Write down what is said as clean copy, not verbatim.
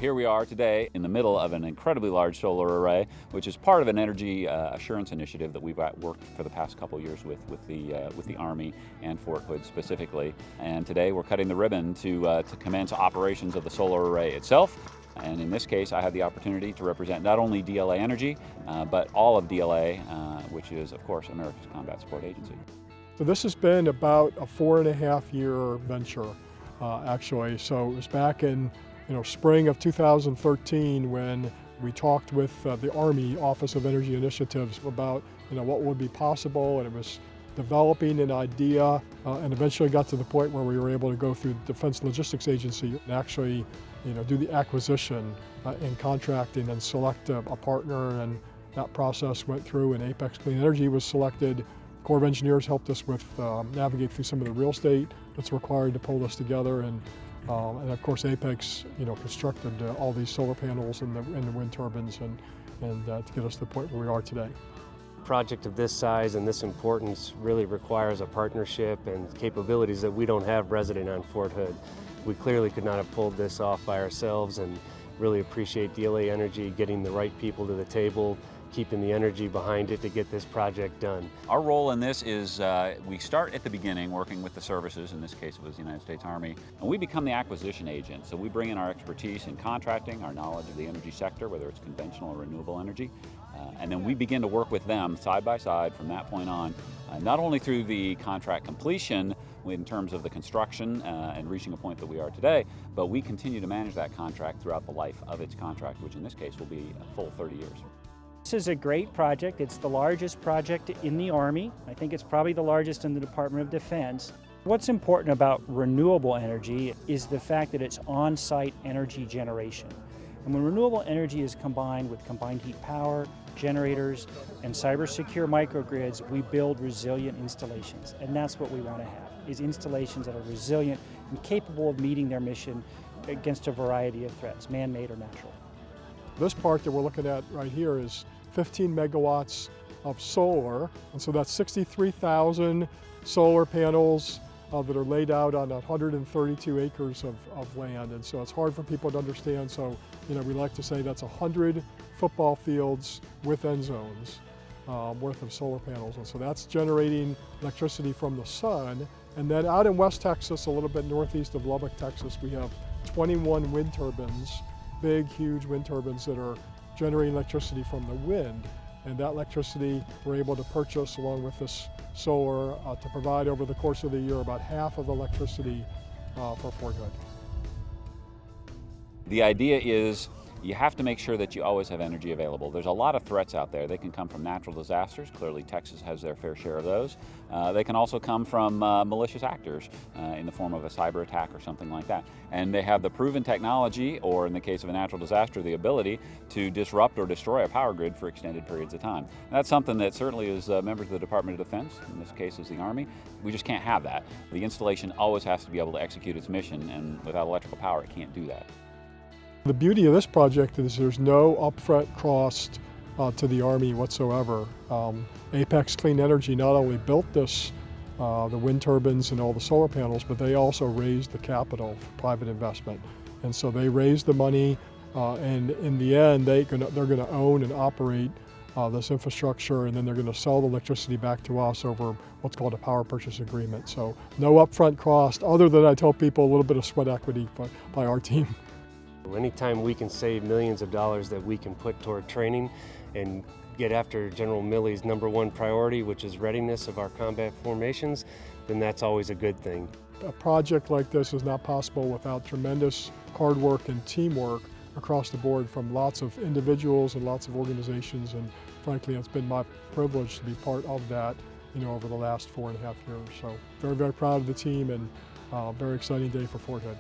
Here we are today in the middle of an incredibly large solar array, which is part of an energy assurance initiative that we've worked for the past couple of years with the Army and Fort Hood specifically. And today we're cutting the ribbon to commence operations of the solar array itself. And in this case, I have the opportunity to represent not only DLA Energy, but all of DLA, which is, of course, America's Combat Support Agency. So this has been about a 4.5-year venture, actually. So it was back in spring of 2013 when we talked with the Army Office of Energy Initiatives about what would be possible, and it was developing an idea and eventually got to the point where we were able to go through the Defense Logistics Agency and actually do the acquisition and contracting and select a partner, and that process went through and Apex Clean Energy was selected. Corps of Engineers helped us with navigate through some of the real estate that's required to pull this together, and of course Apex constructed all these solar panels and the wind turbines and to get us to the point where we are today. A project of this size and this importance really requires a partnership and capabilities that we don't have resident on Fort Hood. We clearly could not have pulled this off by ourselves, and really appreciate DLA Energy getting the right people to the table, keeping the energy behind it to get this project done. Our role in this is we start at the beginning working with the services, in this case it was the United States Army, and we become the acquisition agent. So we bring in our expertise in contracting, our knowledge of the energy sector, whether it's conventional or renewable energy, and then we begin to work with them side by side from that point on, not only through the contract completion in terms of the construction and reaching a point that we are today, but we continue to manage that contract throughout the life of its contract, which in this case will be a full 30 years. This is a great project. It's the largest project in the Army. I think it's probably the largest in the Department of Defense. What's important about renewable energy is the fact that it's on-site energy generation. And when renewable energy is combined with combined heat power, generators, and cyber-secure microgrids, we build resilient installations. And that's what we want to have, is installations that are resilient and capable of meeting their mission against a variety of threats, man-made or natural. This part that we're looking at right here is 15 megawatts of solar, and so that's 63,000 solar panels that are laid out on 132 acres of land, and so it's hard for people to understand. So we like to say that's 100 football fields with end zones worth of solar panels, and so that's generating electricity from the sun. And then out in West Texas, a little bit northeast of Lubbock, Texas, we have 21 wind turbines, big, huge wind turbines that are generating electricity from the wind. And that electricity we're able to purchase along with this solar to provide over the course of the year about half of the electricity for Fort Hood. The idea is you have to make sure that you always have energy available. There's a lot of threats out there. They can come from natural disasters. Clearly Texas has their fair share of those. They can also come from malicious actors in the form of a cyber attack or something like that. And they have the proven technology, or in the case of a natural disaster, the ability to disrupt or destroy a power grid for extended periods of time. And that's something that certainly as members of the Department of Defense, in this case is the Army, we just can't have that. The installation always has to be able to execute its mission, and without electrical power it can't do that. The beauty of this project is there's no upfront cost to the Army whatsoever. Apex Clean Energy not only built this, the wind turbines and all the solar panels, but they also raised the capital for private investment. And so they raised the money, and in the end they're going to own and operate this infrastructure, and then they're going to sell the electricity back to us over what's called a power purchase agreement. So no upfront cost, other than I tell people a little bit of sweat equity by our team. Anytime we can save millions of dollars that we can put toward training and get after General Milley's #1 priority, which is readiness of our combat formations, then that's always a good thing. A project like this is not possible without tremendous hard work and teamwork across the board from lots of individuals and lots of organizations, and frankly it's been my privilege to be part of that over the last 4.5 years. So very, very proud of the team, and very exciting day for Fort Hood.